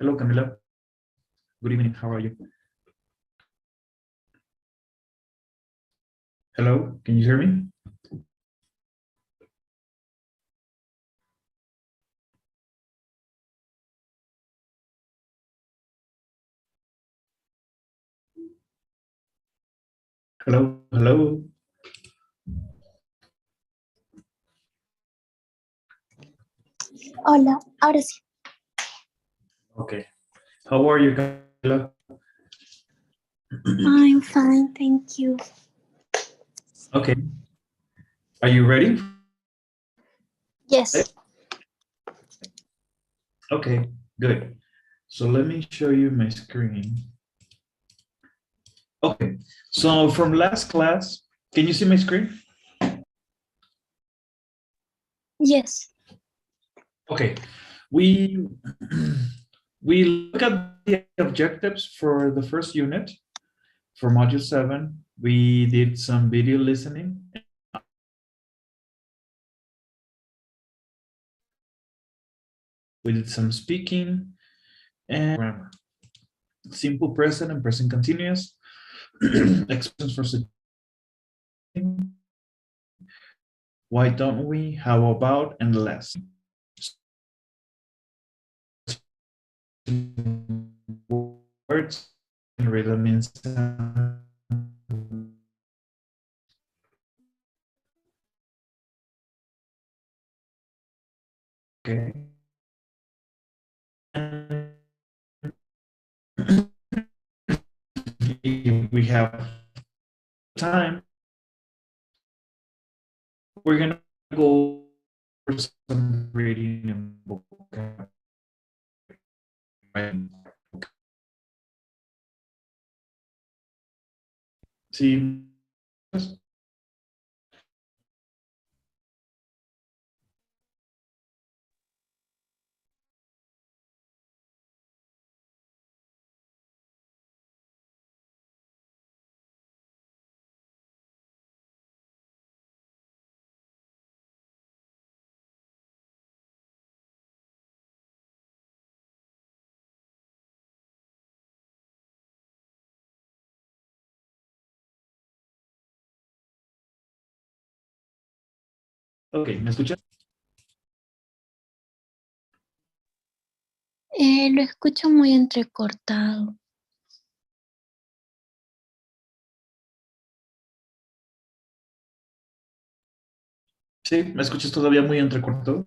Hello, Camila. Good evening. How are you? Hello, can you hear me? Hello, hello. Hola, ahora sí. Okay. How are you, Camila? I'm fine, thank you. Okay. Are you ready? Yes. Okay, good. So let me show you my screen. Okay, so from last class, can you see my screen? Yes. Okay, we look at the objectives for the first unit for module 7. We did some video listening. We did some speaking and grammar. Simple present and present continuous. Expressions for suggesting. Why don't we? How about? And less. Words and rhythm means. Okay. If we have time, we're gonna go over some reading and vocabulary. See. Ok, ¿me escuchan? Lo escucho muy entrecortado. Sí, ¿me escuchas todavía muy entrecortado?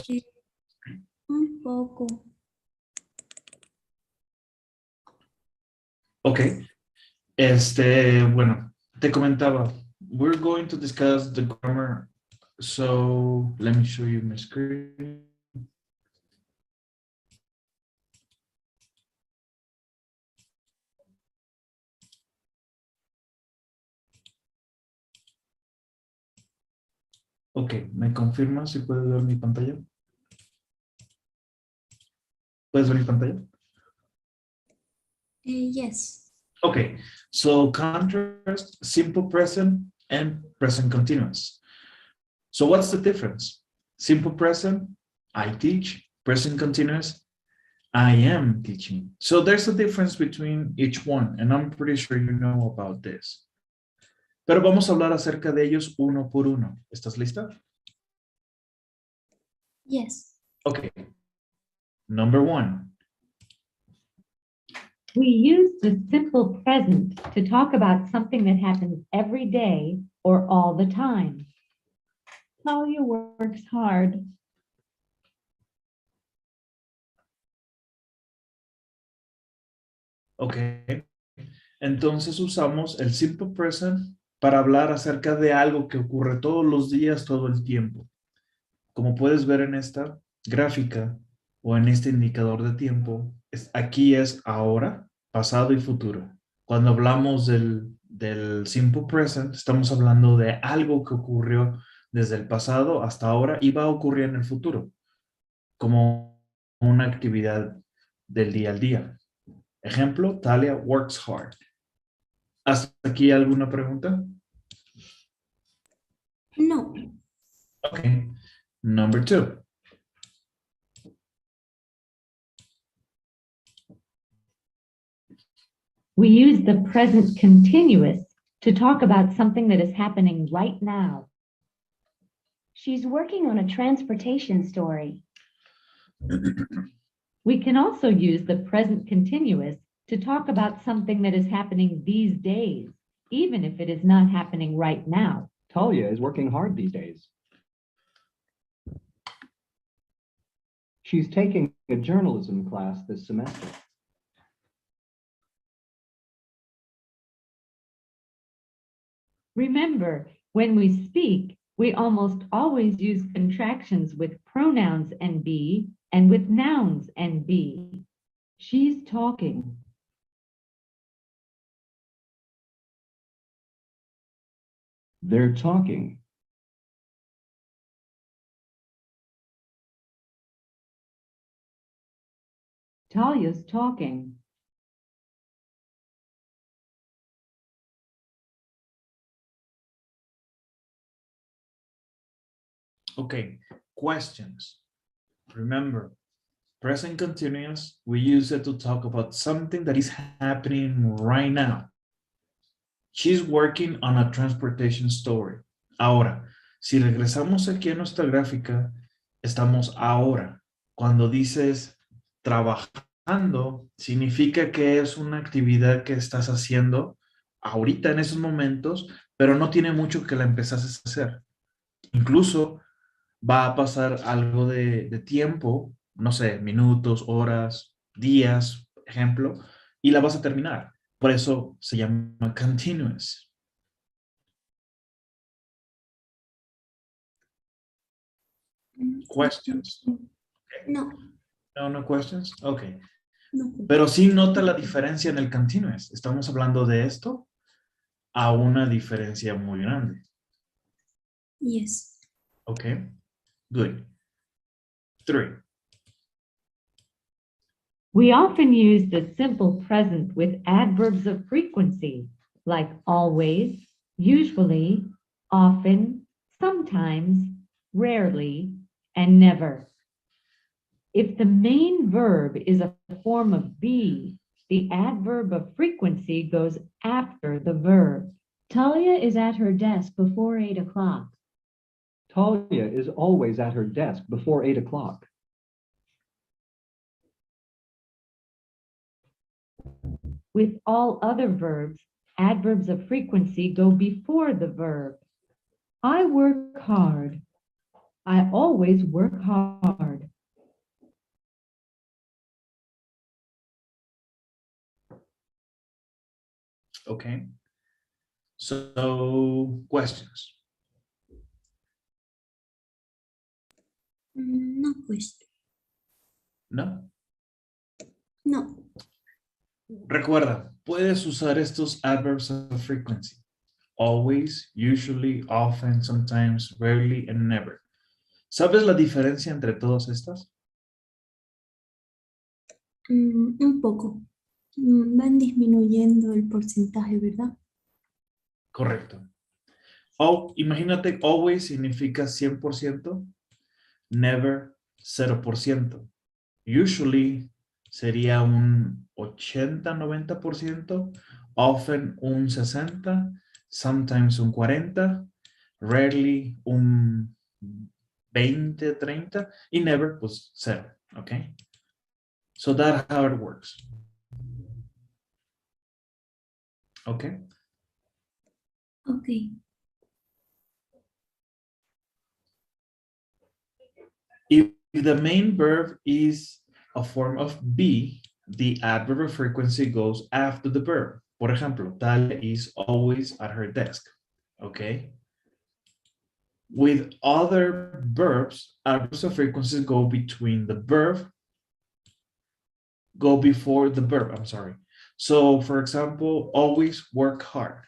Sí, un poco. Ok, bueno, te comentaba, we're going to discuss the grammar, so let me show you my screen. Ok, ¿me confirmas si puedes ver mi pantalla? ¿Puedes ver mi pantalla? Yes. Okay, so contrast, simple present and present continuous. So what's the difference? Simple present, I teach. Present continuous, I am teaching. So there's a difference between each one, and I'm pretty sure you know about this. Pero vamos a hablar acerca de ellos uno por uno. ¿Estás lista? Yes. Okay. Number 1. We use the simple present to talk about something that happens every day or all the time. Talia works hard. Ok. Entonces usamos el simple present para hablar acerca de algo que ocurre todos los días, todo el tiempo. Como puedes ver en esta gráfica o en este indicador de tiempo, aquí es ahora, pasado y futuro. Cuando hablamos del simple present, estamos hablando de algo que ocurrió desde el pasado hasta ahora y va a ocurrir en el futuro, como una actividad del día al día. Ejemplo, Talia works hard. ¿Hasta aquí alguna pregunta? No. Okay. Number 2. We use the present continuous to talk about something that is happening right now. She's working on a transportation story. We can also use the present continuous to talk about something that is happening these days, even if it is not happening right now. Talia is working hard these days. She's taking a journalism class this semester. Remember, when we speak, we almost always use contractions with pronouns and be and with nouns and be. She's talking. They're talking. Talia's talking. Okay. Questions. Remember, present continuous, we use it to talk about something that is happening right now. She's working on a transportation story. Ahora, si regresamos aquí a nuestra gráfica, estamos ahora. Cuando dices trabajando, significa que es una actividad que estás haciendo ahorita en esos momentos, pero no tiene mucho que la empezases a hacer. Incluso va a pasar algo de tiempo, no sé, minutos, horas, días, ejemplo, y la vas a terminar. Por eso se llama continuous. Questions. No. No questions? Ok. No. Pero sí nota la diferencia en el continuous. Estamos hablando de esto a una diferencia muy grande. Yes. Ok. Good. 3. We often use the simple present with adverbs of frequency, like always, usually, often, sometimes, rarely, and never. If the main verb is a form of be, the adverb of frequency goes after the verb. Talia is at her desk before 8 o'clock. Talia is always at her desk before 8 o'clock. With all other verbs, adverbs of frequency go before the verb. I work hard. I always work hard. Okay. So, questions. No question. No. No. Recuerda, puedes usar estos adverbs of frequency. Always, usually, often, sometimes, rarely, and never. ¿Sabes la diferencia entre todas estas? Un poco. Van disminuyendo el porcentaje, ¿verdad? Correcto. Imagínate, always significa 100%, never 0%. Usually sería un 80-90%, often un 60%, sometimes un 40%, rarely un 20-30% y never pues 0, ¿ok? So that's how it works. Okay. Okay. If the main verb is a form of be, the adverb of frequency goes after the verb. Por ejemplo, Talia is always at her desk. Okay. With other verbs, adverbs of frequency go between the verb, go before the verb, I'm sorry. So, for example, always work hard,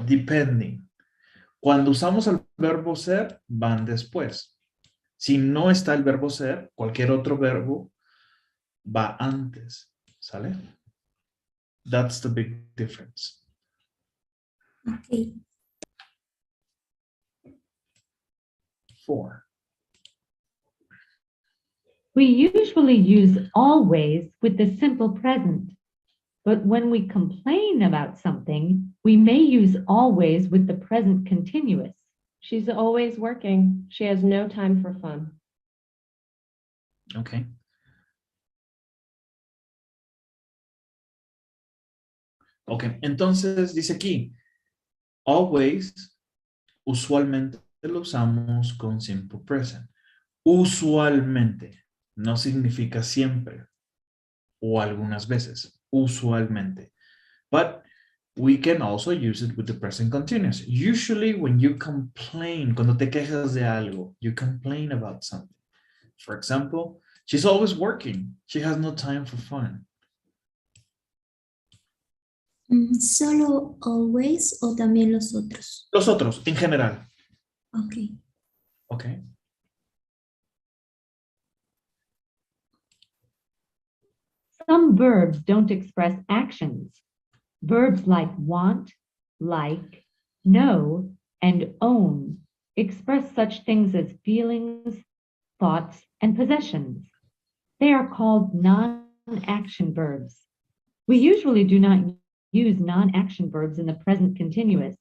depending. Cuando usamos el verbo ser, van después. Si no está el verbo ser, cualquier otro verbo va antes, ¿sale? That's the big difference. Okay. for. We usually use always with the simple present, but when we complain about something, we may use always with the present continuous. She's always working. She has no time for fun. Okay. Ok, entonces dice aquí, always, usualmente lo usamos con simple present. Usualmente, no significa siempre o algunas veces, usualmente. But we can also use it with the present continuous. Usually when you complain, cuando te quejas de algo, you complain about something. For example, she's always working. She has no time for fun. ¿Solo always o también los otros? Los otros, en general. Ok. Okay. Some verbs don't express actions. Verbs like want, like, know, and own express such things as feelings, thoughts, and possessions. They are called non-action verbs. We usually do not use non-action verbs in the present continuous.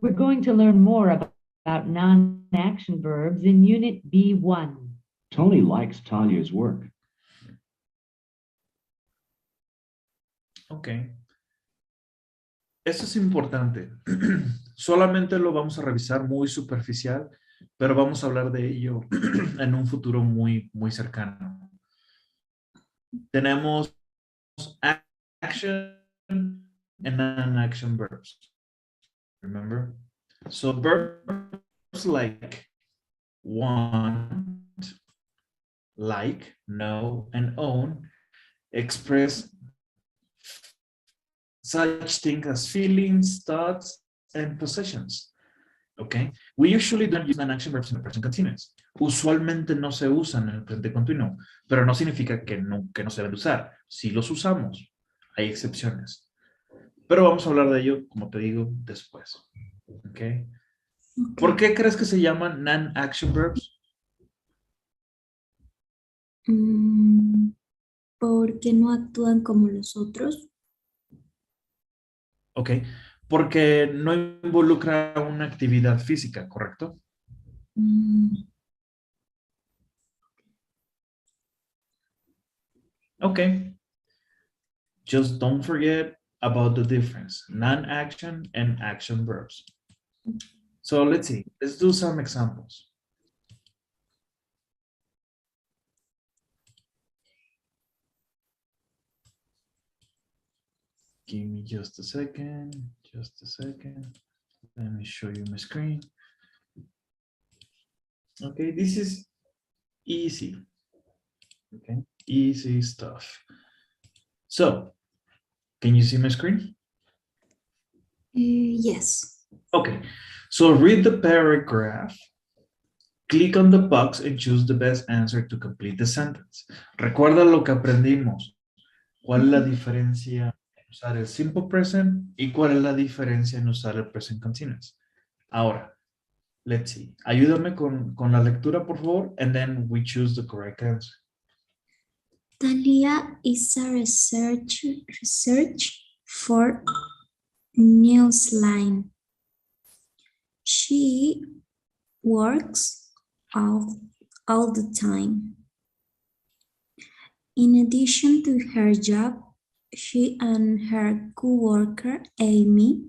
We're going to learn more about non-action verbs in Unit B1. Tony likes Tanya's work. Ok. Eso es importante. Solamente lo vamos a revisar muy superficial, pero vamos a hablar de ello en un futuro muy, muy cercano. Tenemos action and non-action verbs. Remember? So verbs like want, like, know, and own express such things as feelings, thoughts, and possessions. Okay? We usually don't use non-action verbs in the present continuous. Usualmente no se usan en el presente continuo, pero no significa que no se deben usar. Si los usamos, hay excepciones. Pero vamos a hablar de ello, como te digo, después. Okay? ¿Por qué crees que se llaman non-action verbs? Porque no actúan como los otros. Ok, porque no involucra una actividad física, ¿correcto? Ok. Just don't forget about the difference, non-action and action verbs. So let's see, let's do some examples. Give me just a second. Let me show you my screen. Okay, this is easy. Okay, easy stuff. So, can you see my screen? Yes. Okay, so read the paragraph. Click on the box and choose the best answer to complete the sentence. Recuerda lo que aprendimos. ¿Cuál es la diferencia en usar el simple present y cuál es la diferencia en usar el present continuous? Ahora, let's see. Ayúdame con la lectura, por favor, and then we choose the correct answer. Talia is a research for Newsline. She works all the time. In addition to her job, she and her co-worker, Amy,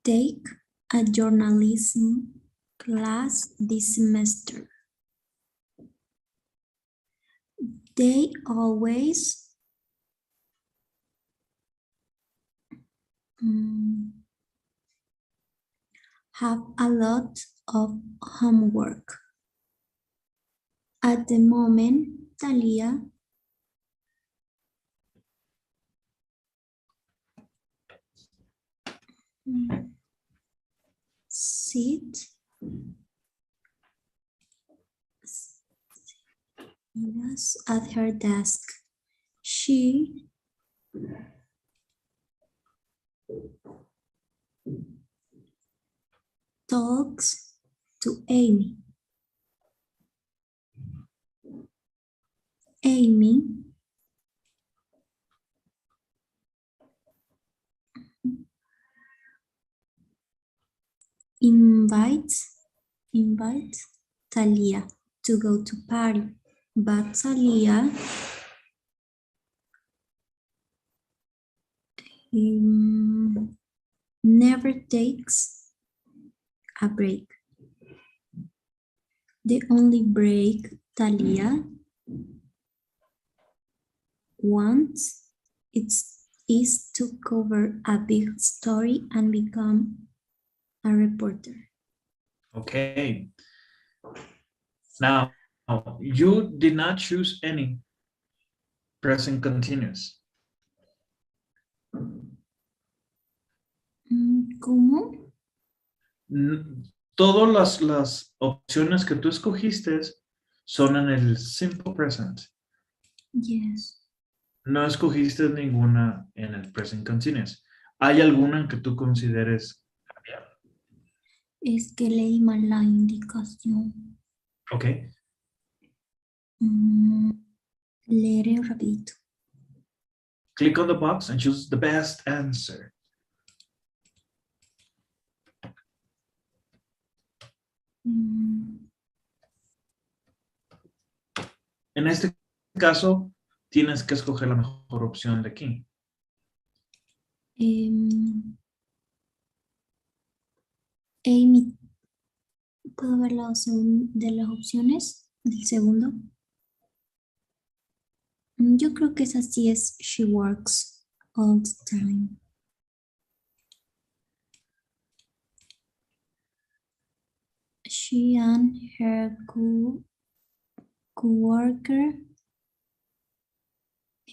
take a journalism class this semester. They always have a lot of homework. At the moment, Talia sit. Yes, at her desk. She talks to Amy. Amy invites Talia to go to party, but Talia never takes a break. The only break Talia wants is to cover a big story and become a reporter. Okay. Now, you did not choose any present continuous. ¿Cómo? Todas las opciones que tú escogiste son en el simple present. Yes. No escogiste ninguna en el present continuous. ¿Hay alguna en que tú consideres cambiar? Es que leí mal la indicación. Ok. Leeré rapidito. Click on the box and choose the best answer. En este caso, tienes que escoger la mejor opción de aquí. Amy, ¿puedo ver la opción de las opciones del segundo? Yo creo que esa sí es she works all the time. She and her co-worker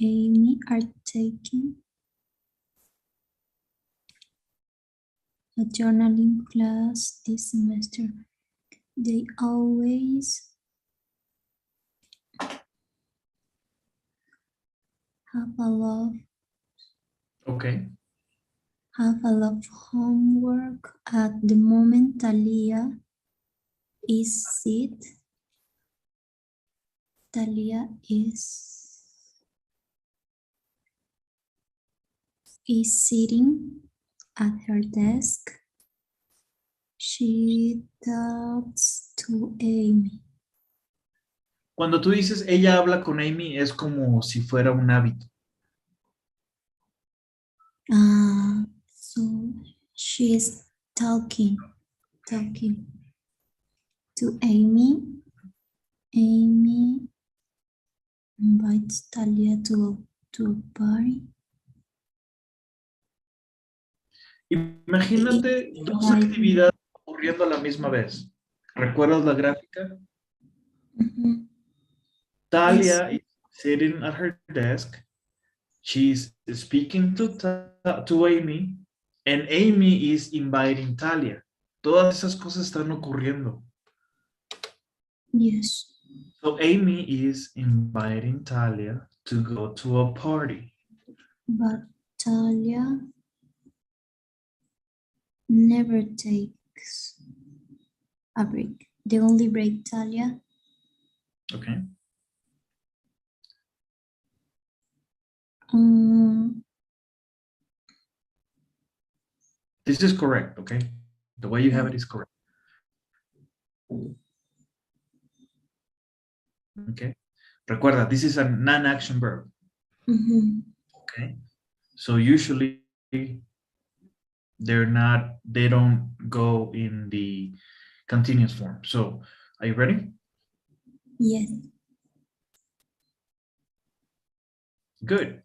Amy are taking a journaling class this semester. They always have a lot Ok. of homework at the moment. Talia is sitting at her desk. She talks to Amy. Cuando tú dices ella habla con Amy, es como si fuera un hábito. So she is talking to Amy. Amy invites Talia to go to a party. Imagínate dos actividades ocurriendo a la misma vez. ¿Recuerdas la gráfica? Talia is sitting at her desk. She's speaking to Amy, and Amy is inviting Talia. Todas esas cosas están ocurriendo. Yes. So Amy is inviting Talia to go to a party. But Talia never takes a break. The only break Talia. Okay. This is correct, okay? The way you have it is correct. Okay. Recuerda, this is a non-action verb. Okay. So usually they don't go in the continuous form. So are you ready? Yes. Good.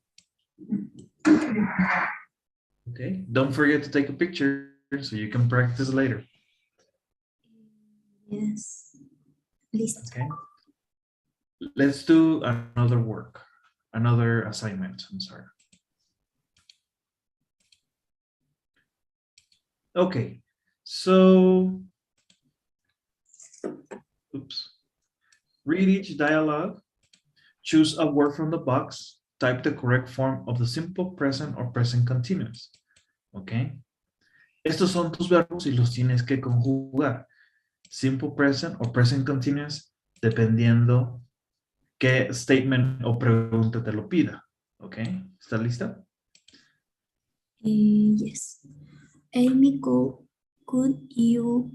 Okay. Don't forget to take a picture so you can practice later. Yes. Listo. Okay. Let's do another assignment. I'm sorry. Okay. So, oops. Read each dialogue. Choose a word from the box. Type the correct form of the simple present or present continuous. ¿Ok? Estos son tus verbos y los tienes que conjugar. Simple present o present continuous, dependiendo qué statement o pregunta te lo pida. ¿Ok? ¿Estás lista? Yes. Amy, could you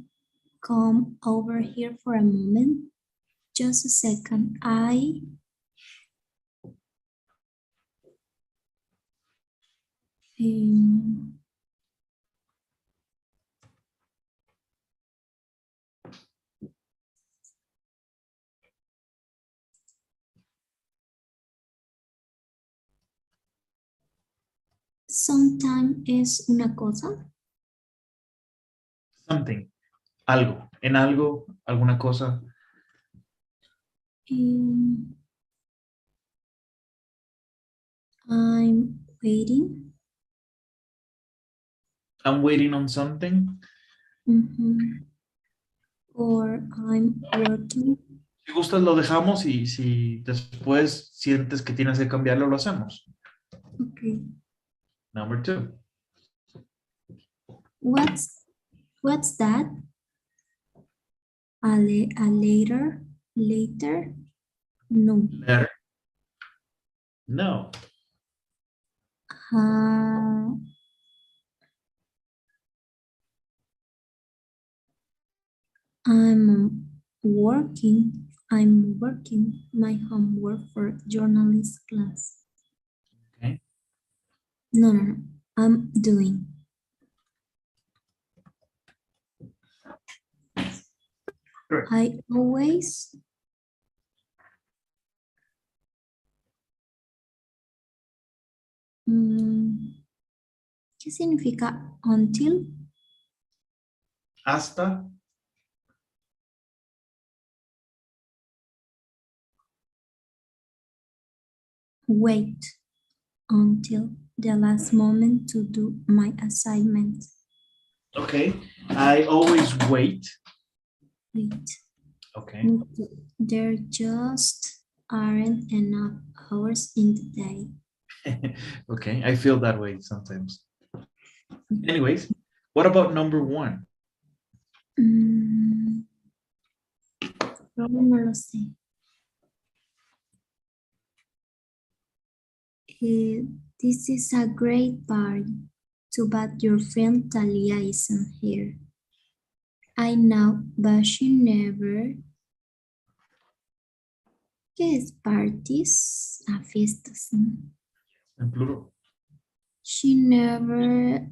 come over here for a moment? Just a second. Um, sometime es una cosa. Something. Algo. En algo, alguna cosa. I'm waiting. I'm waiting on something. Or I'm working. Si gustas lo dejamos y si después sientes que tienes que cambiarlo, lo hacemos. Okay. Number 2. What's that? Later? No. Letter. No. Uh, I'm working my homework for journalist class. Okay. No. I'm doing. Correct. I always ¿qué significa until? Hasta. Wait until the last moment to do my assignment. Okay. I always wait. Wait. Okay. There just aren't enough hours in the day. Okay. I feel that way sometimes. Anyways, what about number 1? No lo sé. This is a great party. Too bad your friend Talia isn't here. I know, but she never. ¿Qué es parties? A fiestas, ¿no? En plural. She never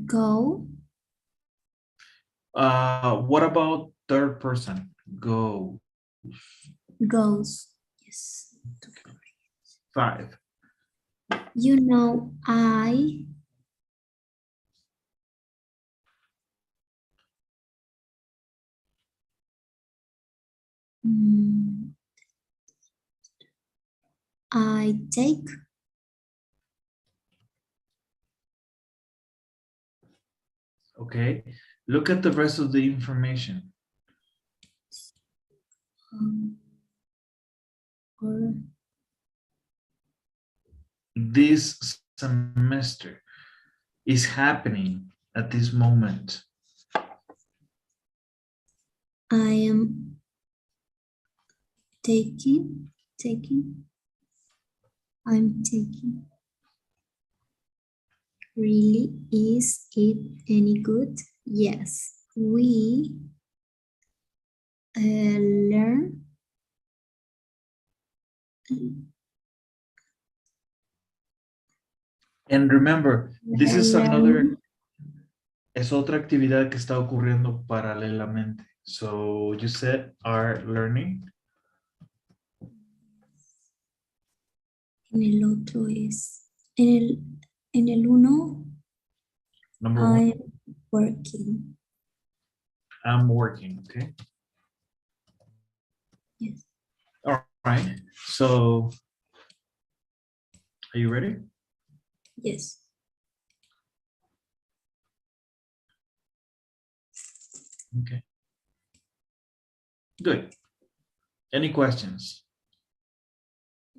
go. What about third person? Go. Goes. Yes. 5. You know, I take Okay. Look at the rest of the information. or This semester is happening at this moment. I am taking. I'm taking. Really, is it any good? Yes, we learn. And remember, this is Learn. es otra actividad que está ocurriendo paralelamente. So you said are learning. En el otro es, en el uno, Number 1, I'm working. I'm working, okay? Yes. All right, so Are you ready? Yes. Okay. Good. Any questions?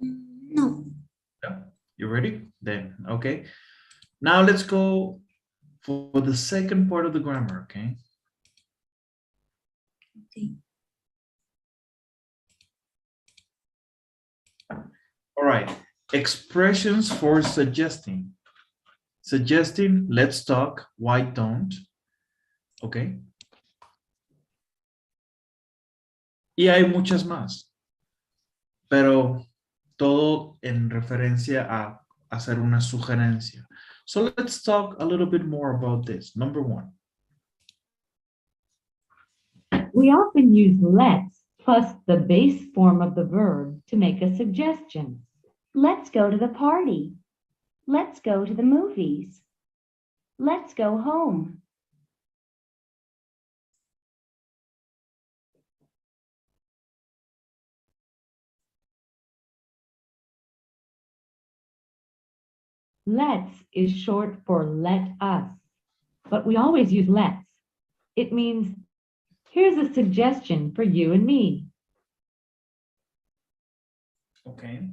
No. Yeah. You ready? Then, okay. Now let's go for the second part of the grammar, okay? Okay. All right. Expressions for suggesting. Suggesting, let's talk, why don't? Okay. Y hay muchas más, pero todo en referencia a hacer una sugerencia. So let's talk a little bit more about this. Number one. We often use let's plus the base form of the verb to make a suggestion. Let's go to the party. Let's go to the movies. Let's go home. Let's is short for let us, but we always use let's. It means, here's a suggestion for you and me. Okay.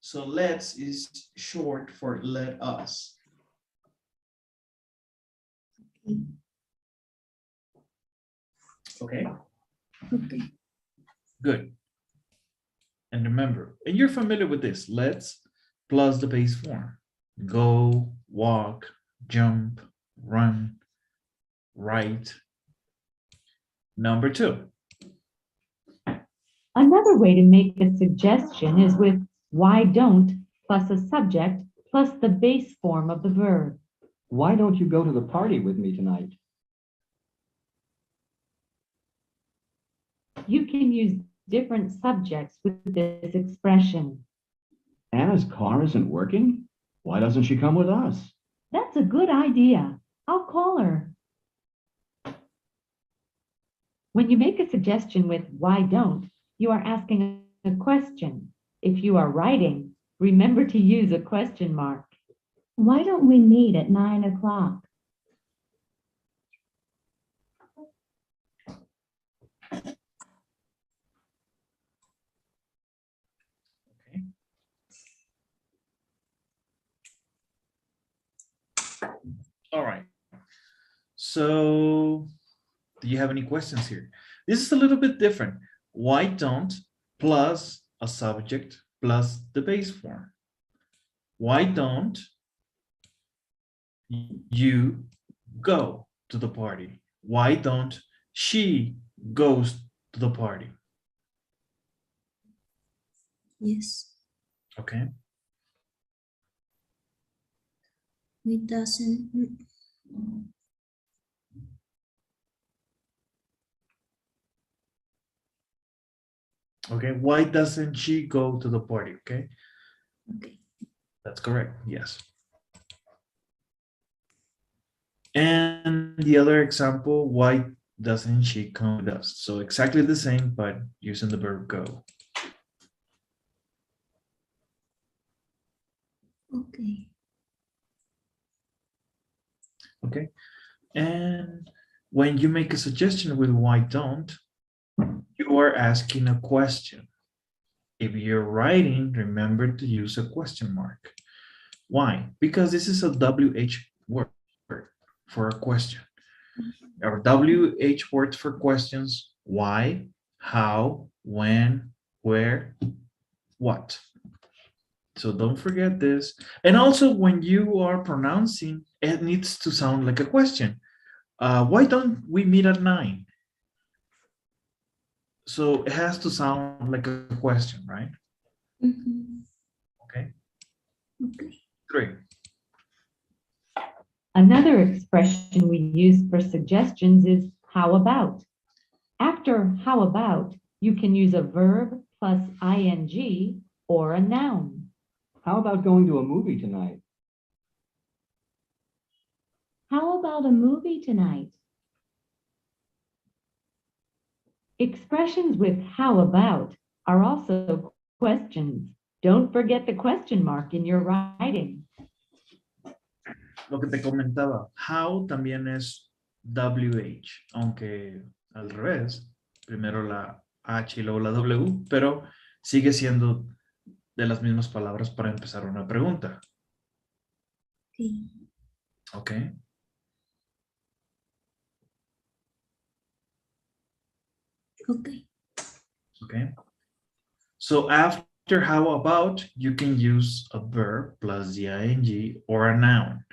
So let's is short for let us. Okay. Okay. Good. And remember, and you're familiar with this, let's plus the base form. Go, walk, jump, run, write. Number two. Another way to make a suggestion is with why don't plus a subject plus the base form of the verb. Why don't you go to the party with me tonight? You can use different subjects with this expression. Anna's car isn't working. Why doesn't she come with us? That's a good idea. I'll call her. When you make a suggestion with why don't, you are asking a question. If you are writing, remember to use a question mark. Why don't we meet at 9 o'clock? Okay. All right. So do you have any questions here? This is a little bit different. Why don't plus a subject plus the base form. Why don't you go to the party? Why don't she goes to the party? Yes. Okay. We doesn't. Okay. Why doesn't she go to the party? Okay. Okay. That's correct. Yes. And the other example, why doesn't she come with us? So exactly the same, but using the verb go. Okay. Okay. And when you make a suggestion with why don't, you are asking a question. If you're writing, remember to use a question mark. Why? Because this is a WH word for a question. Our WH words for questions, why, how, when, where, what. So don't forget this. And also when you are pronouncing, it needs to sound like a question. Why don't we meet at 9? So it has to sound like a question, right? Mhm. Okay. Okay. 3. Another expression we use for suggestions is how about. After how about, you can use a verb plus ing or a noun. How about going to a movie tonight? How about a movie tonight? Expressions with how about are also questions. Don't forget the question mark in your writing. Lo que te comentaba, how también es WH, aunque al revés, primero la H y luego la W, pero sigue siendo de las mismas palabras para empezar una pregunta. Okay. ¿Ok? Okay. Okay. So after how about, you can use a verb plus the ing or a noun.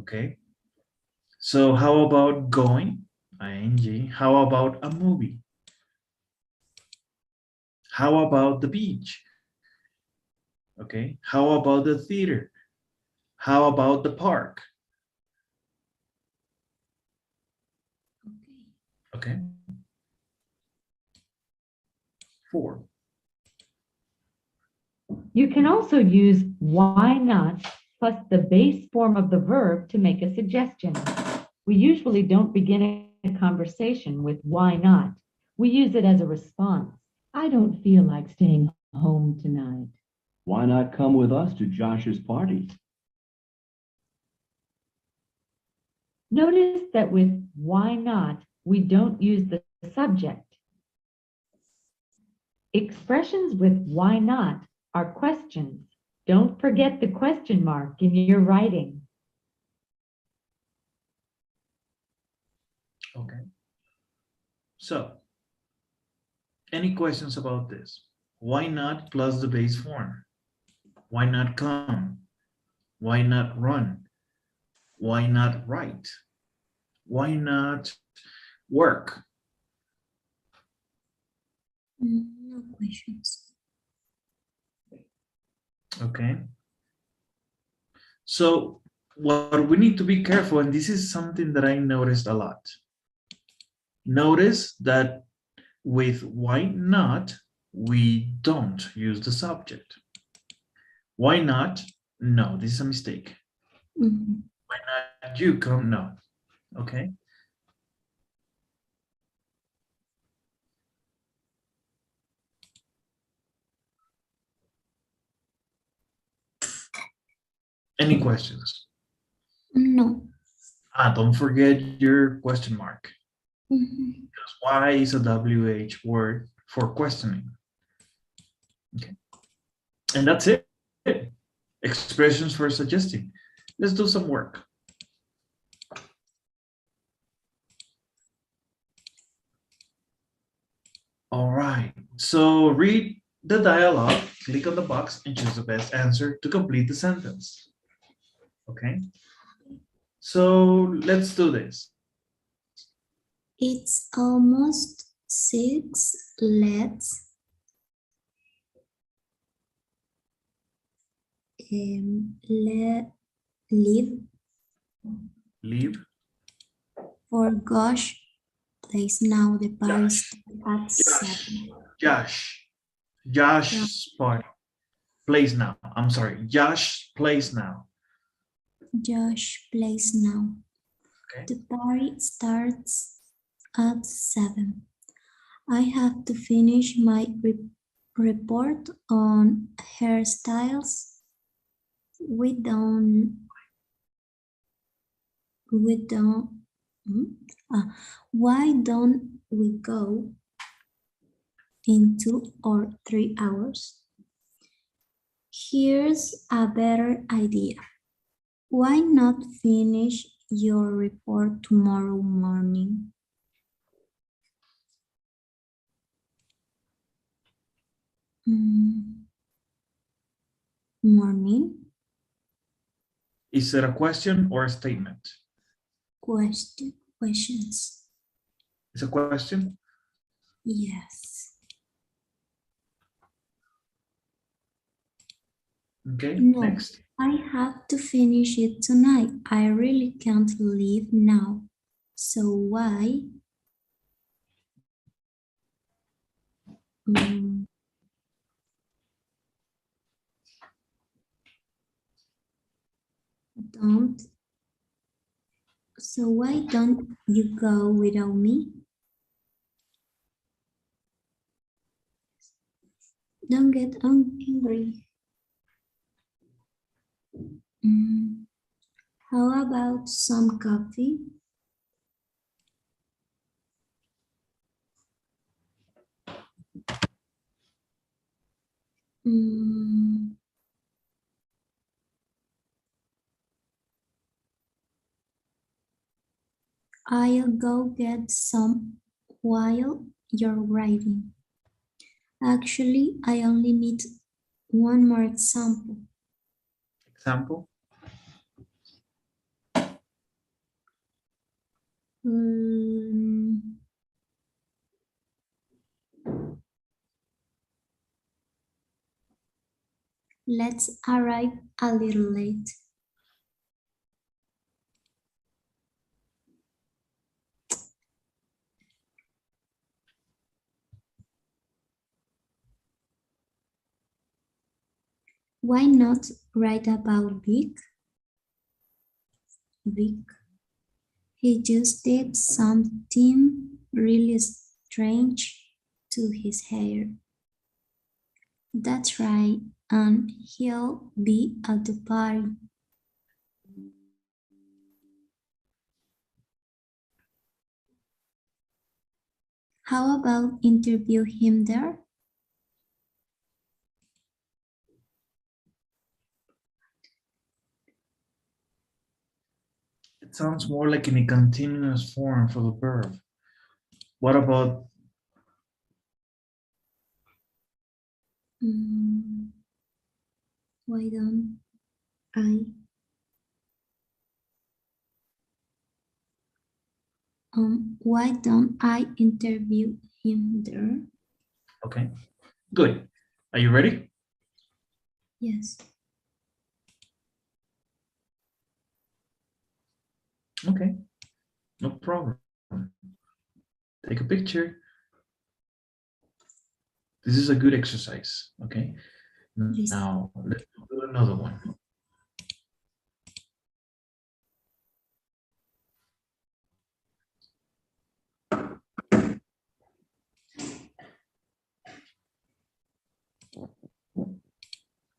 Okay. So how about going? Ing. How about a movie? How about the beach? Okay. How about the theater? How about the park? Okay. Okay. 4. You can also use why not plus the base form of the verb to make a suggestion. We usually don't begin a conversation with why not. We use it as a response. I don't feel like staying home tonight. Why not come with us to Josh's party? Notice that with why not, we don't use the subject. Expressions with why not are questions. Don't forget the question mark in your writing. Okay. So, any questions about this? Why not plus the base form? Why not come? Why not run? Why not write? Why not work? No questions. Okay. So what we need to be careful, and this is something that I noticed a lot. Notice that with why not, we don't use the subject. Why not? No, this is a mistake. Mhm. Why not you come? No. Okay. Any questions? No. Don't forget your question mark. Mhm. Why is a WH word for questioning? Okay. And that's it. Expressions for suggesting. Let's do some work. All right. So read the dialogue, click on the box, and choose the best answer to complete the sentence. Okay. So let's do this. It's almost 6. Let's leave Leave. for gosh. Place now. The party Josh. starts at 7. Josh's party. Plays now. I'm sorry. Josh plays now. Josh plays now. Okay. The party starts at 7. I have to finish my report on hairstyles. Why don't we go in 2 or 3 hours? Here's a better idea. Why not finish your report tomorrow morning? Morning? Is it a question or a statement? Questions. It's a question. Yes. Okay. No, Next. I have to finish it tonight. I really can't leave now. So why? Why don't you go without me? Don't get angry. How about some coffee? Mm, I'll go get some while you're writing. Actually, I only need one more example. Example. Mm, let's arrive a little late. Why not write about Vic? Vic. He just did something really strange to his hair. That's right, and he'll be at the party. How about interview him there? It sounds more like in a continuous form for the verb. What about Why don't I? Why don't I interview him there? okay, good. Are you ready? Yes. Okay, no problem. Take a picture. This is a good exercise, okay? Please. Now, let's do another one.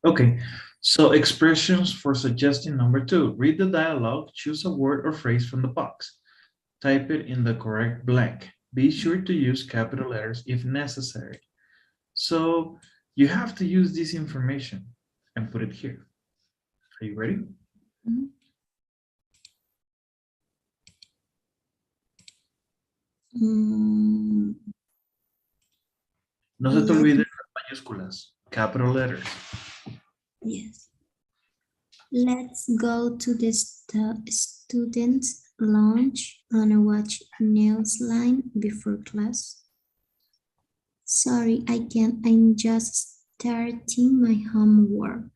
Okay, so expressions for suggesting number 2. Read the dialogue, choose a word or phrase from the box. Type it in the correct blank. Be sure to use capital letters if necessary. So you have to use this information and put it here. Are you ready? Mm, No se te let- olviden las mayúsculas, capital letters. yes. Let's go to the students' lounge and watch Newsline before class. Sorry, I can't. I'm just starting my homework.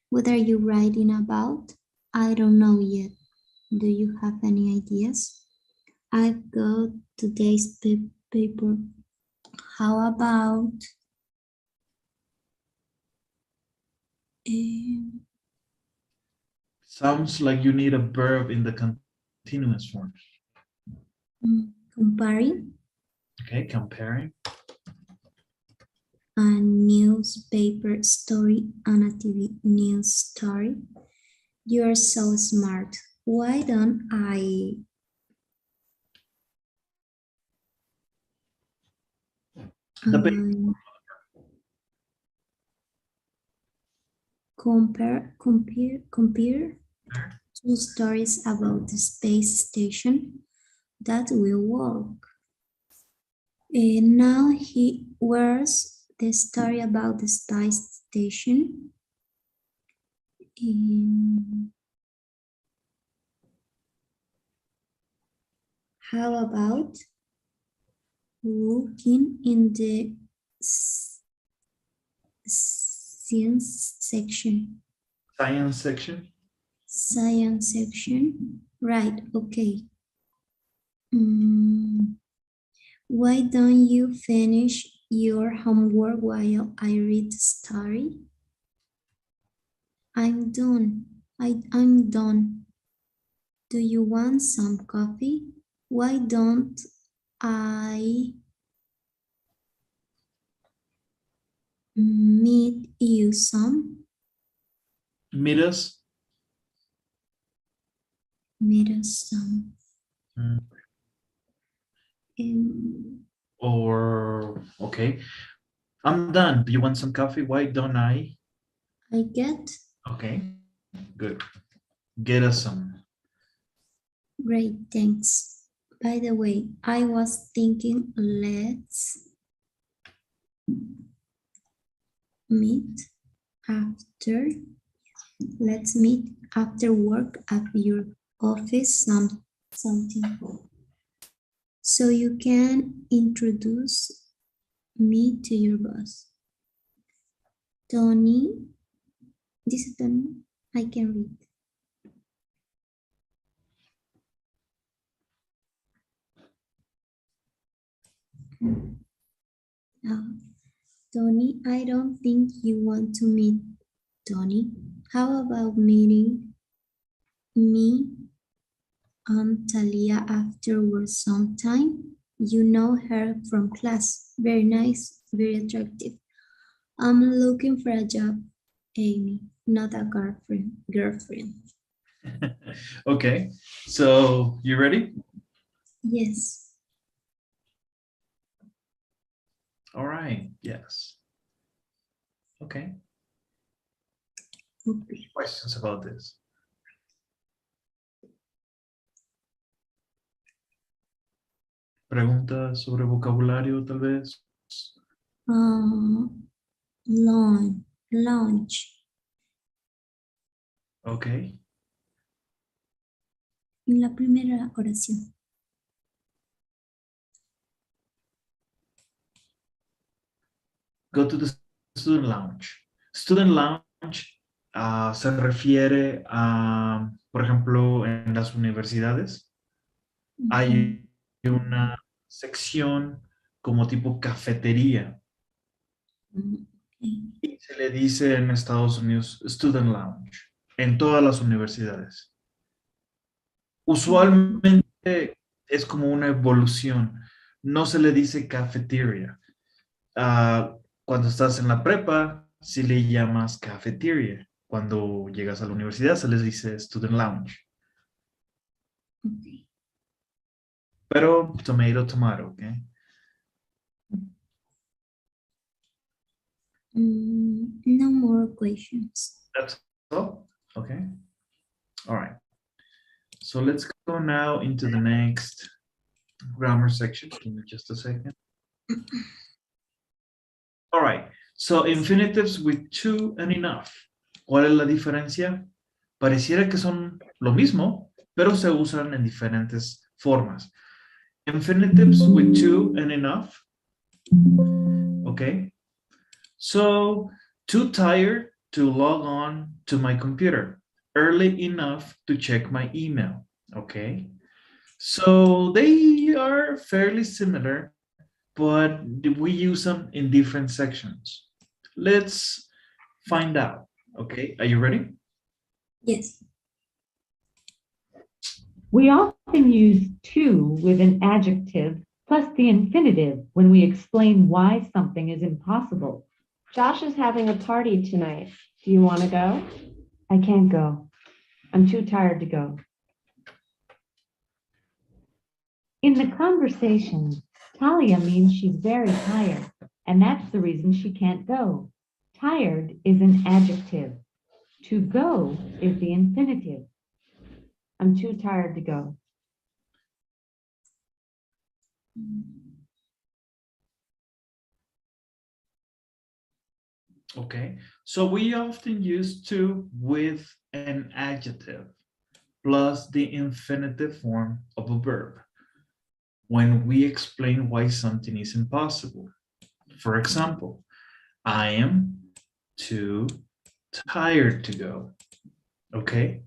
What are you writing about? I don't know yet. Do you have any ideas? I've got today's paper. How about Sounds like you need a verb in the continuous form. comparing Okay, comparing. a newspaper story and a TV news story? You're so smart. Why don't I The compare two stories about the space station? That will work. And now where's the story about the space station? How about looking in the science section? science section. Science section, right, okay. Why don't you finish your homework while I read the story? I'm done. I'm done. Do you want some coffee? Why don't I Meet you some. Meet us. Meet us some. Mm, Or, okay. I'm done. Do you want some coffee? Why don't I? I get. Okay, good. Get us some. Great, thanks. By the way, I was thinking meet after, let's meet after work at your office something. So you can introduce me to your boss. Tony, this is Tony, I can read. Tony, I don't think you want to meet Tony. How about meeting me and Talia afterwards sometime? You know her from class. Very nice, very attractive. I'm looking for a job, Amy, not a girlfriend. Okay, so you ready? Yes. All right, yes. Okay, Okay. questions about this? Preguntas sobre vocabulario, tal vez. Lunch. Okay. En la primera oración. Go to the student lounge. Student lounge se refiere a, por ejemplo, en las universidades hay una sección como tipo cafetería y se le dice en Estados Unidos student lounge en todas las universidades. Usualmente es como una evolución. No se le dice cafeteria. Cuando estás en la prepa, sí le llamas cafeteria. Cuando llegas a la universidad, se les dice student lounge. Okay. Pero tomato, tomato, ¿ok? No more questions. That's all? Okay. All right. So let's go now into the next grammar section. Give me just a second. All right. So infinitives with to and enough. ¿Cuál es la diferencia? Pareciera que son lo mismo, pero se usan en diferentes formas. Infinitives with to and enough. Okay. So, too tired to log on to my computer. Early enough to check my email. Okay. So they are fairly similar, but we use them in different sections. Let's find out. Okay. Are you ready? Yes. We often use to with an adjective plus the infinitive when we explain why something is impossible. Josh is having a party tonight. Do you want to go? I can't go. I'm too tired to go. In the conversation, Talia means she's very tired, and that's the reason she can't go. Tired is an adjective. To go is the infinitive. I'm too tired to go. Okay. So we often use to with an adjective plus the infinitive form of a verb when we explain why something is impossible. For example, I am too tired to go. Okay.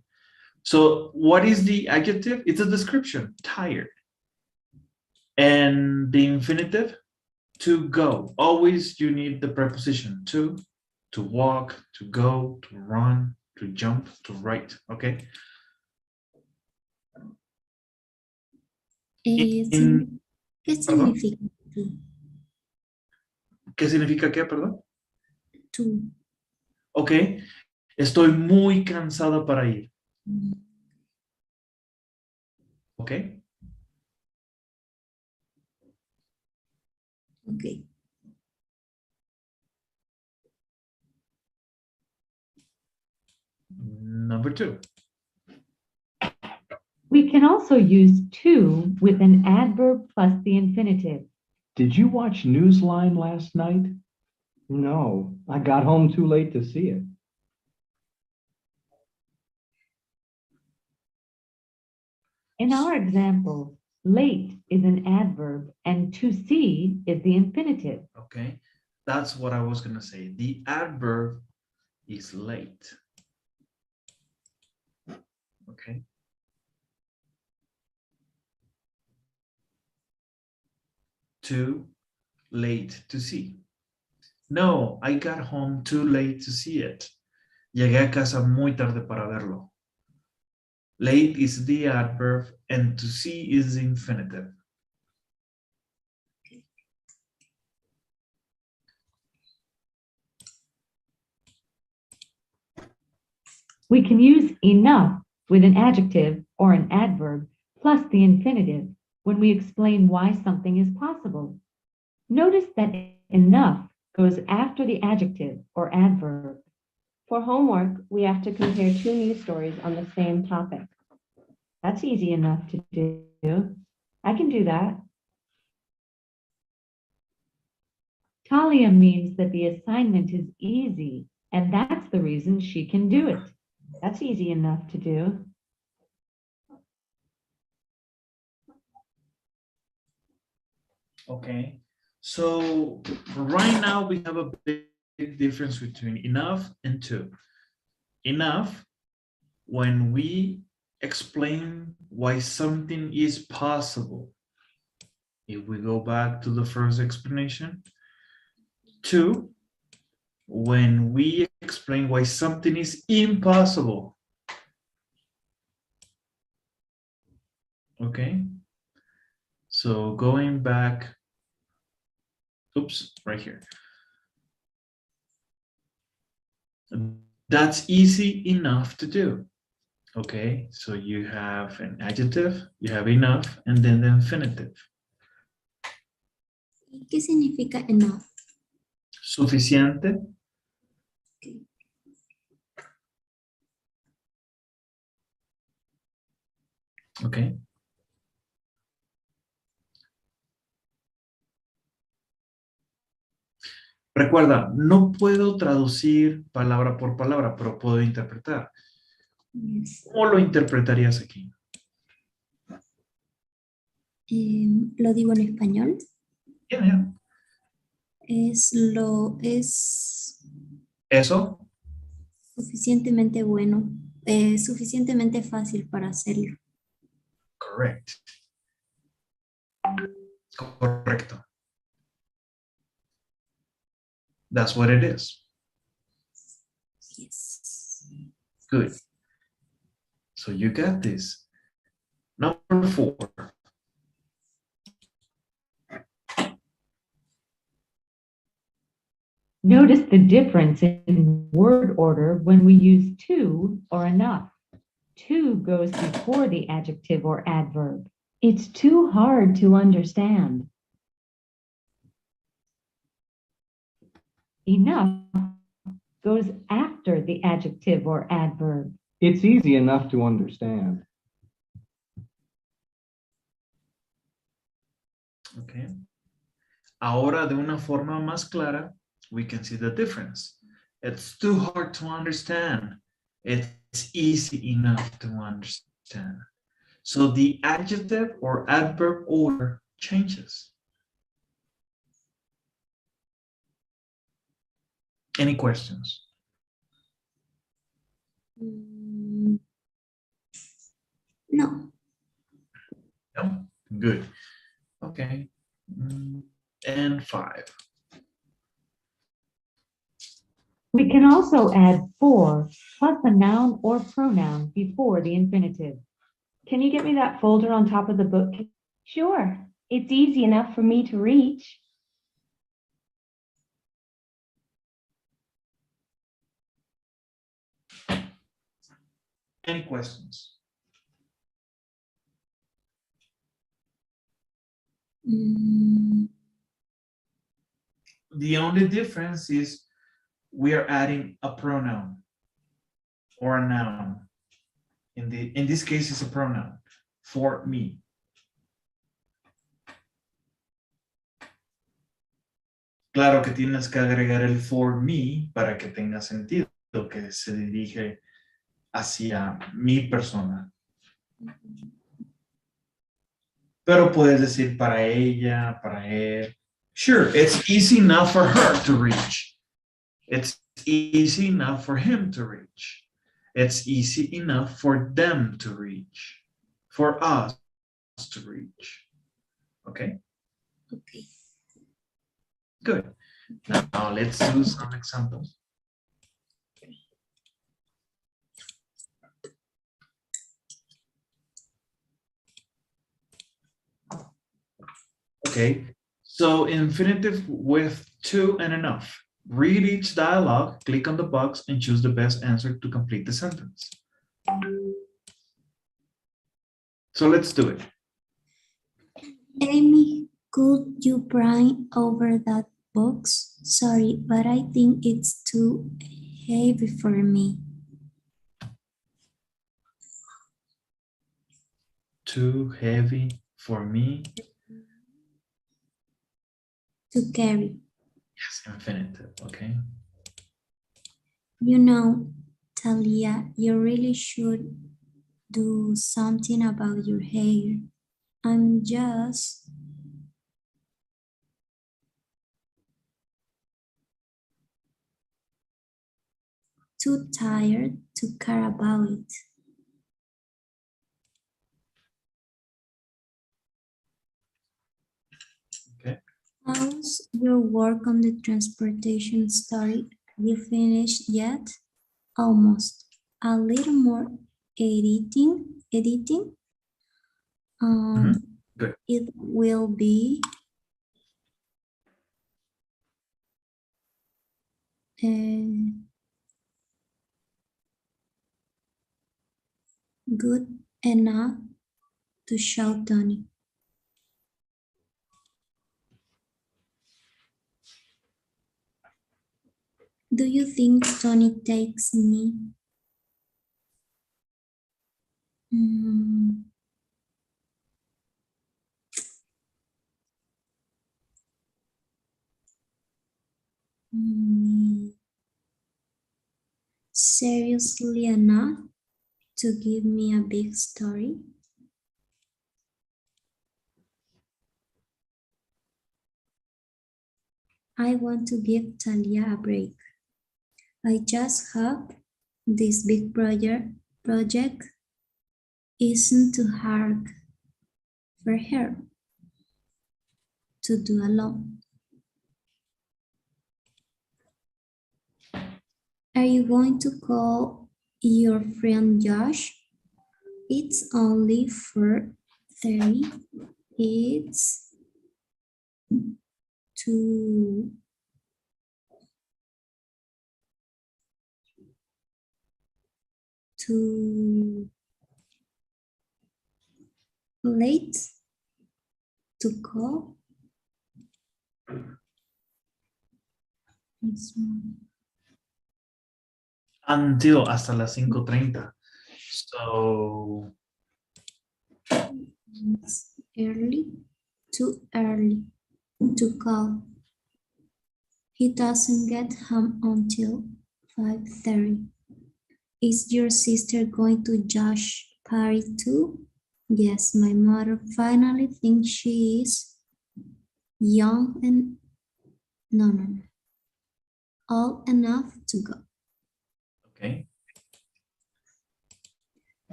So what is the adjective? It's a description, tired. And the infinitive, to go. Always you need the preposition to walk, to go, to run, to jump, to write. Okay. ¿Qué ¿Perdón? significa? ¿Qué significa qué, perdón? to. Ok, estoy muy cansada para ir. Ok, Okay. number 2. We can also use to with an adverb plus the infinitive. Did you watch Newsline last night? No, I got home too late to see it. In our example, late is an adverb and to see is the infinitive. Okay, that's what I was going to say. The adverb is late. Okay. Too late to see. No, I got home too late to see it. Llegué a casa muy tarde para verlo. Late is the adverb and to see is the infinitive. We can use enough with an adjective or an adverb plus the infinitive when we explain why something is possible. Notice that enough goes after the adjective or adverb. For homework, we have to compare two news stories on the same topic. That's easy enough to do. I can do that. Talia means that the assignment is easy, and that's the reason she can do it. That's easy enough to do. Okay, so right now we have a big difference between enough and to. Enough, when we explain why something is possible. If we go back to the first explanation. To, when we explain why something is impossible. Okay, so going back, oops, right here. That's easy enough to do. Okay, so you have an adjective, you have enough, and then the infinitive. ¿Qué significa enough? Suficiente. Okay. Recuerda, no puedo traducir palabra por palabra, pero puedo interpretar. Yes. ¿Cómo lo interpretarías aquí? Lo digo en español. Yeah. Es Eso. suficientemente bueno, suficientemente fácil para hacerlo. Correct. Correcto. That's what it is. Yes. Good. So you got this. Number 4. Notice the difference in word order when we use to or enough. To goes before the adjective or adverb. It's too hard to understand. Enough goes after the adjective or adverb. It's easy enough to understand. Okay. Ahora, de una forma más clara, we can see the difference. It's too hard to understand. It's easy enough to understand. So the adjective or adverb order changes. Any questions? No. No? Good. Okay. And 5. We can also add for plus a noun or pronoun before the infinitive. Can you get me that folder on top of the book? Sure. It's easy enough for me to reach. Any questions? Mm, The only difference is we are adding a pronoun or a noun. In this case, it's a pronoun for me. Claro que tienes que agregar el for me para que tenga sentido, que se dirige hacia mi persona. Pero puedes decir para ella, para él. Sure, it's easy enough for her to reach. It's easy enough for him to reach. It's easy enough for them to reach. For us to reach. Okay? okay. Good. Now let's do some examples. Okay, so infinitive with to and enough. Read each dialogue, click on the box, and choose the best answer to complete the sentence. So let's do it. Amy, could you bring over that box? Sorry, but I think it's too heavy for me. Too heavy for me. To carry. Yes, infinitive, okay. You know, Talia, you really should do something about your hair. I'm just too tired to care about it. Okay. How's your work on the transportation story? You finished yet? Almost. A little more editing. Good. It will be good enough to show Tony. Do you think Tony takes me? Seriously enough to give me a big story? I want to give Talia a break. I just hope this big project isn't too hard for her to do alone. Are you going to call your friend Josh? It's only 4:30. It's too late to call. Until hasta las 5:30. So It's too early to call. He doesn't get home until 5:30. Is your sister going to Josh party too? Yes, my mother finally thinks she is young and no, old enough to go. okay.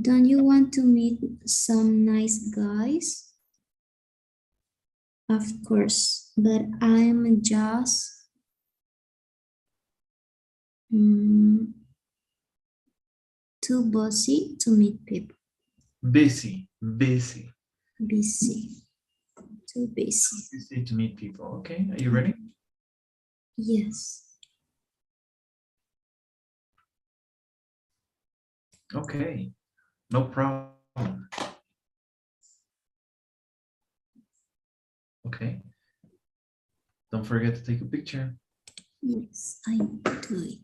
Don't you want to meet some nice guys? Of course, but I'm just too busy to meet people. Busy. Too busy. Busy to meet people. Okay, are you ready? Yes. Okay, no problem. Okay, don't forget to take a picture. Yes, I do it.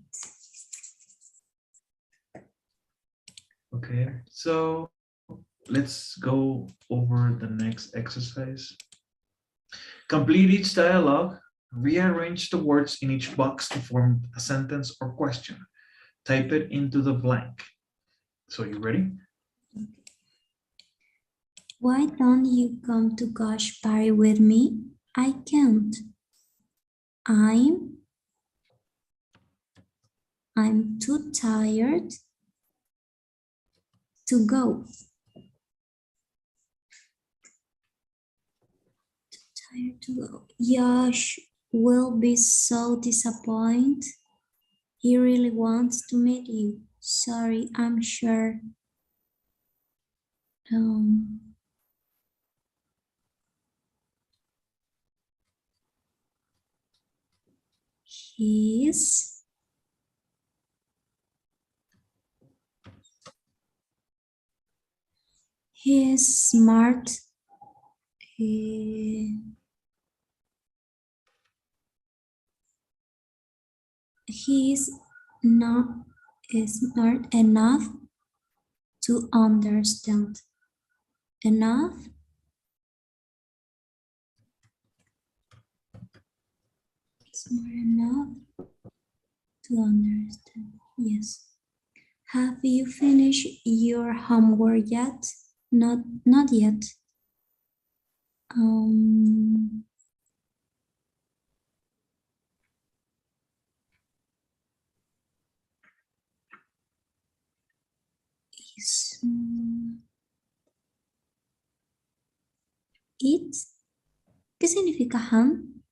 Okay, so let's go over the next exercise. Complete each dialogue. Rearrange the words in each box to form a sentence or question. Type it into the blank. So you ready? Why don't you come to Gosh Party with me? I can't. I'm too tired to go. Tired to go. Josh will be so disappointed. He really wants to meet you. Sorry, I'm sure. Um, he's smart. He's not smart enough to understand. Enough? Smart enough to understand. Yes. Have you finished your homework yet? Not yet. Um, is it? ¿Qué significa hand?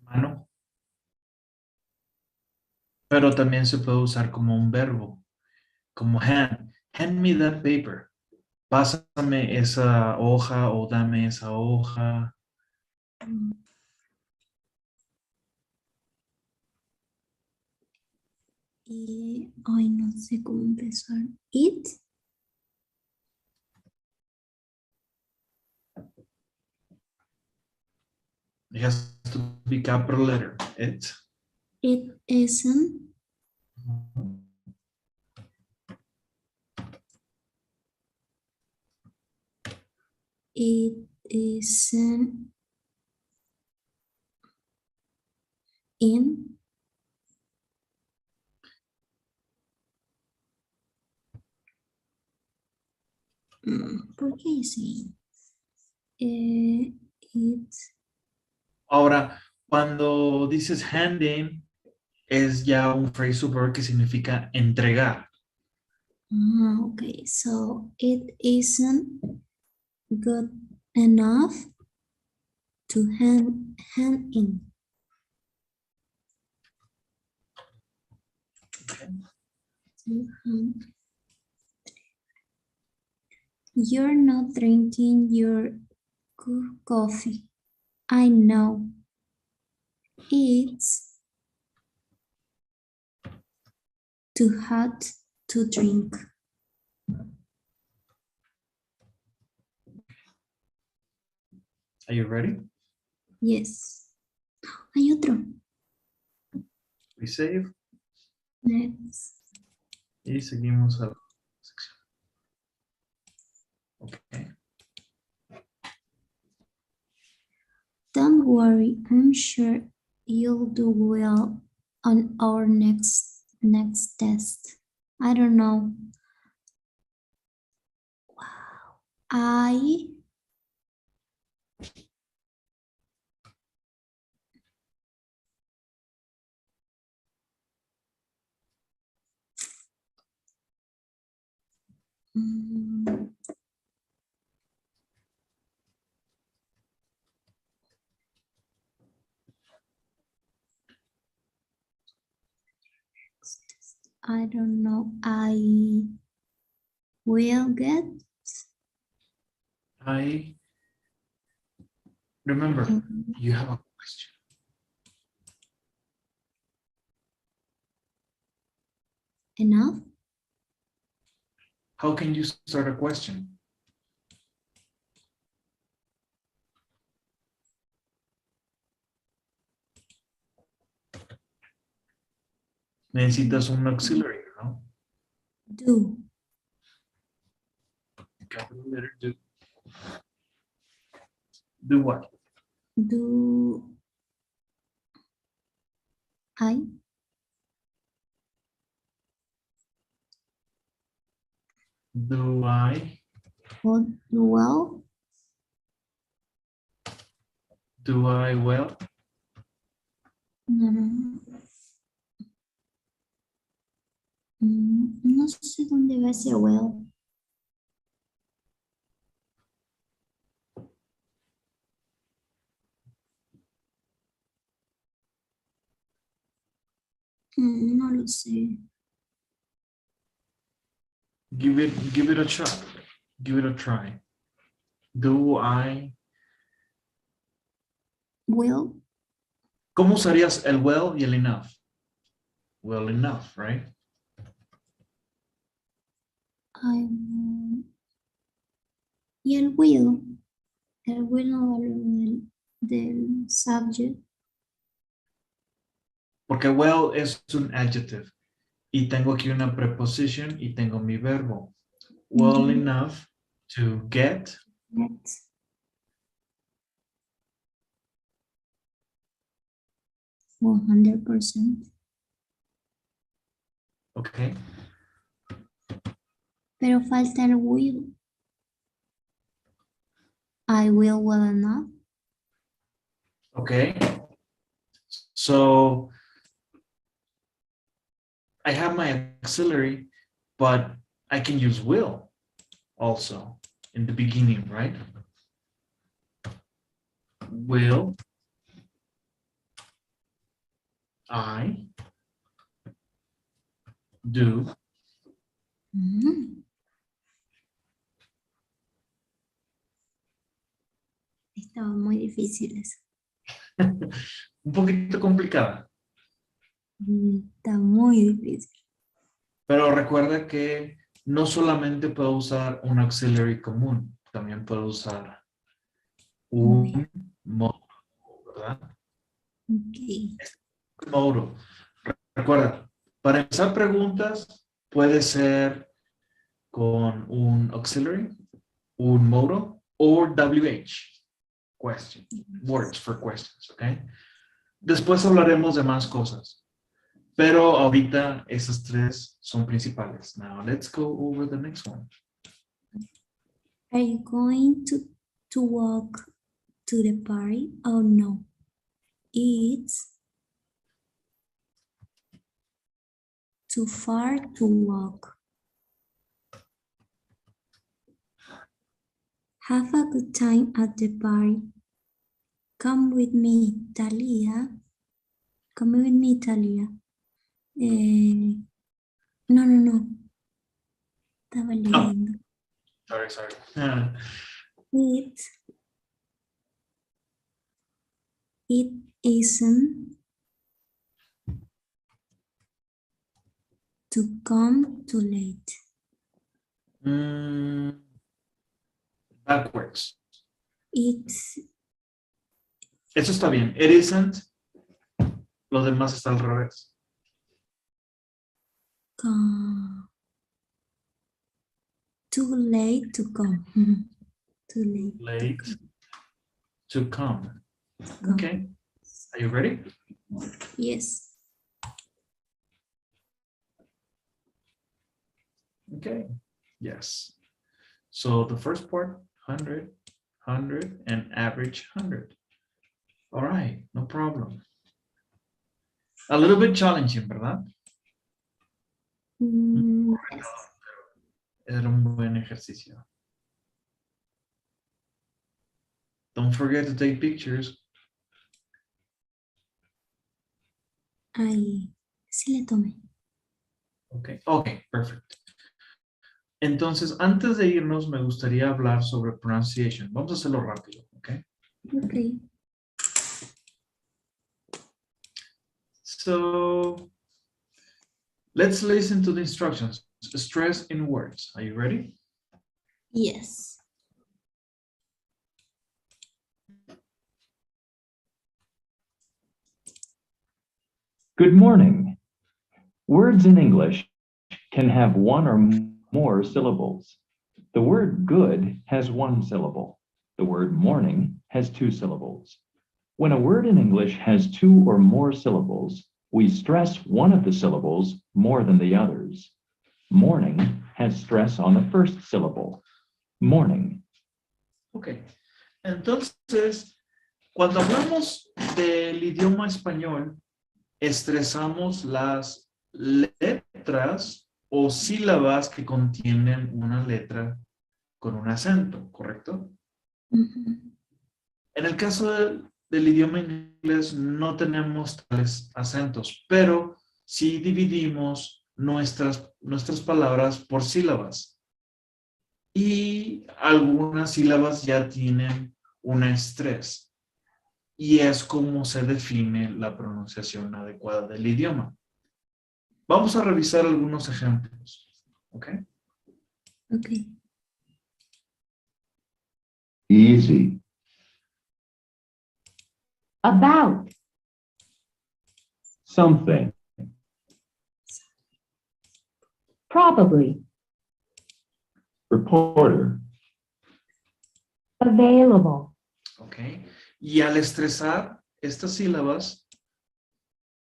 Mano. Pero también se puede usar como un verbo, como hand. Hand me that paper. Pásame esa hoja o dame esa hoja. Y, ay, no sé cómo empezar. It. It has to be capital letter. It. It isn't. It isn't in. ¿Por qué dice in? It. Ahora, cuando dices handing, es ya un phrasal verb que significa entregar. Okay, so it isn't good enough to hand in. Okay. To hand. You're not drinking your coffee. I know. It's too hot to drink. Are you ready? Yes. Hay otro. We save Next. y seguimos a la sección. Okay. Don't worry, I'm sure you'll do well on our next test. I don't know. Wow. I don't know. I will get. I remember you have a question. Enough? How can you start a question? Necesitas un auxiliary, ¿no? Do. Capital letter do. Do what? Do I? Do I? Or do well? Do I well? No, no, no. No sé dónde va ese well. No lo sé. Give it a shot. Give it a try. Do I? Well, ¿Cómo usarías el well y el enough? Well enough, right? I y el will. El will no va del subject. Porque well es un adjective. Y tengo aquí una preposition y tengo mi verbo. Well enough to get. That's 100%. Okay. Pero falta el will. I will well enough. Okay. So I have my auxiliary, but I can use will also in the beginning, right? Will I do? Estaban muy difíciles. Un poquito complicada, Está muy difícil. pero recuerda que no solamente puedo usar un auxiliary común, también puedo usar un modo, ¿verdad? Ok. Modo. Recuerda, para empezar preguntas puede ser con un auxiliary, un modo o WH, question, words for questions, ¿ok? Después hablaremos de más cosas, pero ahorita esas tres son principales. Now let's go over the next one. Are you going to walk to the party? Oh no. It's too far to walk. Have a good time at the party. Come with me, Talia. Come with me, Talia. No. Estaba leyendo. Sorry. It isn't to come too late. Backwards. It's Eso está bien. It isn't. Lo demás está al revés. too late to come. Too late. Late to come. Come. Okay. Are you ready? Yes. Okay. Yes. So the first part, 100, 100, and average 100. All right, no problem. A little bit challenging, ¿verdad? Yes. Era un buen ejercicio. Don't forget to take pictures. Ahí sí le tomé. Okay, perfect. Entonces, antes de irnos, me gustaría hablar sobre pronunciation. Vamos a hacerlo rápido, ¿ok? Ok. So, Let's listen to the instructions. Stress in words. Are you ready? Yes. Good morning. Words in English can have one or more syllables. The word good has one syllable. The word morning has two syllables. When a word in English has two or more syllables, we stress one of the syllables more than the others. Morning has stress on the first syllable. Morning. Ok. Entonces, cuando hablamos del idioma español, estresamos las letras o sílabas que contienen una letra con un acento, ¿correcto? Mhm. En el caso del idioma inglés no tenemos tales acentos, pero sí dividimos nuestras palabras por sílabas. Y algunas sílabas ya tienen un estrés. Y es como se define la pronunciación adecuada del idioma. Vamos a revisar algunos ejemplos. ¿Ok? Okay. Easy. About. Something. Probably. Reporter. Available. ¿Ok? Y al estresar estas sílabas,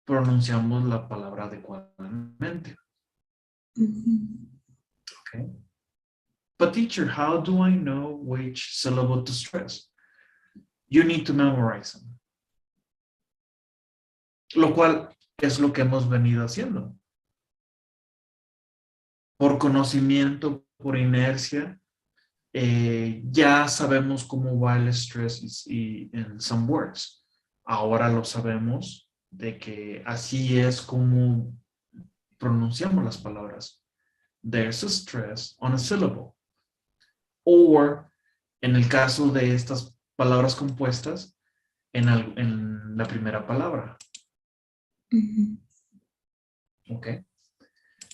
pronunciamos la palabra adecuadamente. Mhm. Okay. But teacher, how do I know which syllable to stress? You need to memorize them. Lo cual es lo que hemos venido haciendo. Por conocimiento, por inercia, ya sabemos cómo va el stress en some words. Ahora lo sabemos de que así es como pronunciamos las palabras. There's a stress on a syllable. Or, en el caso de estas palabras compuestas, en la primera palabra. Mhm. Okay.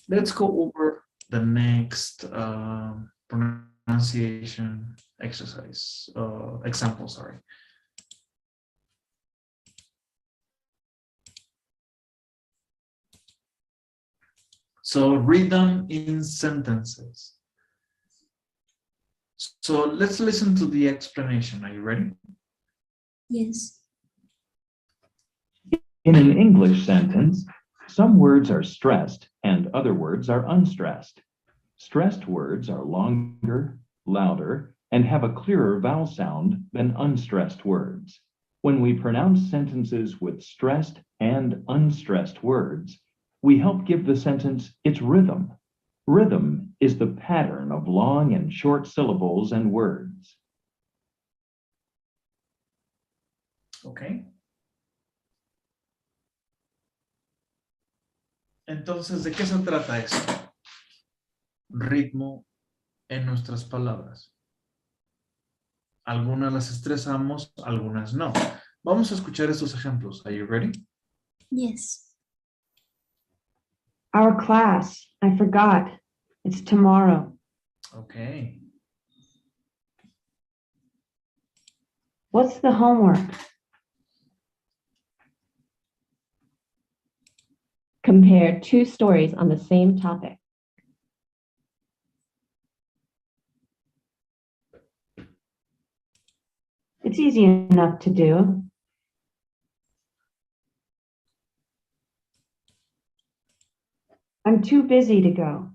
Let's go over the next pronunciation exercise, example, sorry. So read them in sentences. So let's listen to the explanation. Are you ready? Yes. In an English sentence, some words are stressed and other words are unstressed. Stressed words are longer, louder, and have a clearer vowel sound than unstressed words. When we pronounce sentences with stressed and unstressed words, we help give the sentence its rhythm. Rhythm is the pattern of long and short syllables and words. Okay. Entonces, ¿de qué se trata esto? Ritmo en nuestras palabras. Algunas las estresamos, algunas no. Vamos a escuchar estos ejemplos. Are you ready? Yes. Our class. I forgot. It's tomorrow. Okay. What's the homework? Compare two stories on the same topic. It's easy enough to do. I'm too busy to go.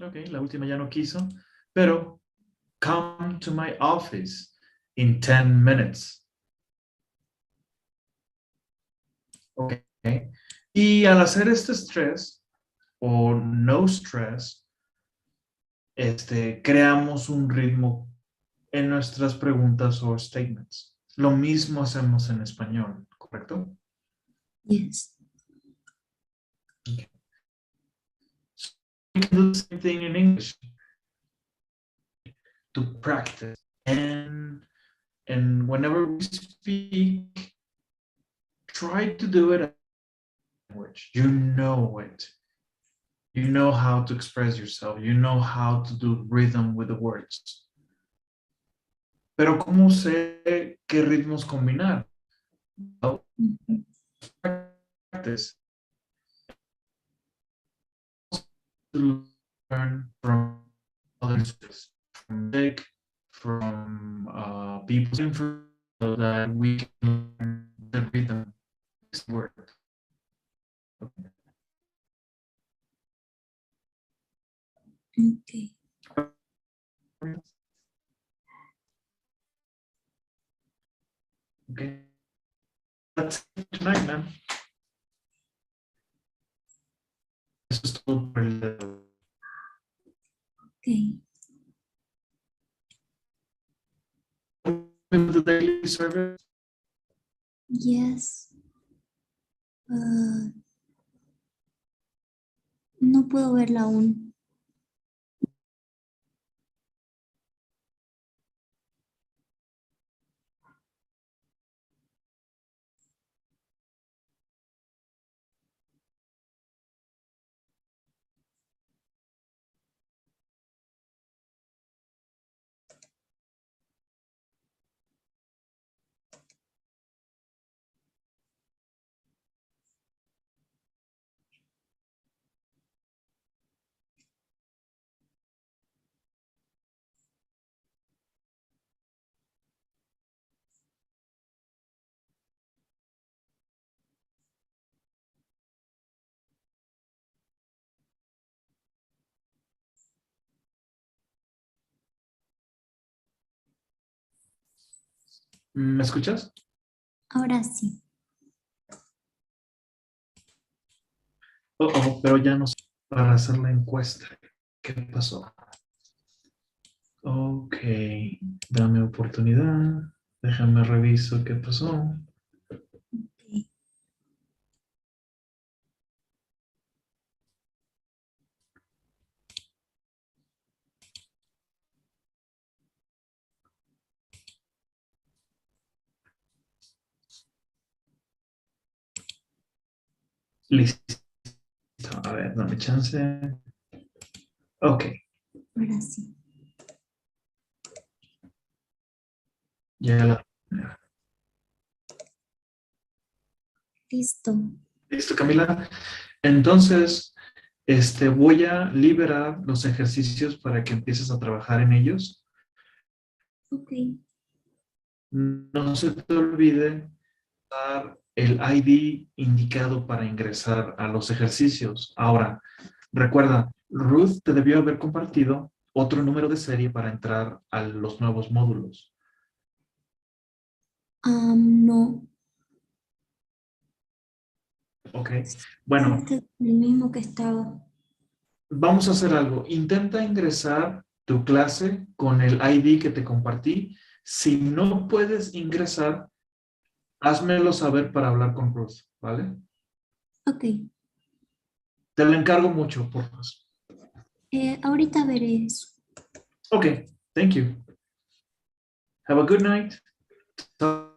Ok, la última ya no quiso, pero come to my office in 10 minutes. Ok. Y al hacer este stress o no stress, creamos un ritmo en nuestras preguntas o statements. Lo mismo hacemos en español, ¿correcto? Yes. You can do the same thing in English to practice. And whenever we speak, try to do it in language. You know it. You know how to express yourself. You know how to do rhythm with the words. Pero ¿cómo sé qué ritmos combinar? Well, practice. To learn from others, from music, from people, so that we can learn the rhythm. This word. Okay. Okay. That's it tonight, man. Eso es todo por el día de hoy. Okay. The daily service. Yes. No puedo verla aún. ¿Me escuchas? Ahora sí. Pero ya no sé para hacer la encuesta. ¿Qué pasó? Ok, dame oportunidad. Déjame reviso qué pasó. Okay. Listo. A ver, dame chance. Ok, Ahora sí. ya la. Listo. Listo, Camila. Entonces, voy a liberar los ejercicios para que empieces a trabajar en ellos. Ok. No se te olvide dar el ID indicado para ingresar a los ejercicios. Ahora, recuerda, Ruth te debió haber compartido otro número de serie para entrar a los nuevos módulos. No. Ok, bueno, Este es el mismo que estaba. vamos a hacer algo. Intenta ingresar tu clase con el ID que te compartí. Si no puedes ingresar, házmelo saber para hablar con Ruth, ¿vale? Ok. Te lo encargo mucho, por favor. Ahorita veré eso. Ok, thank you. Have a good night. Talk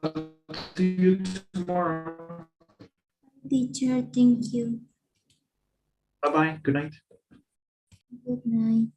to you tomorrow. Teacher, thank you. Bye-bye. Good night. Good night.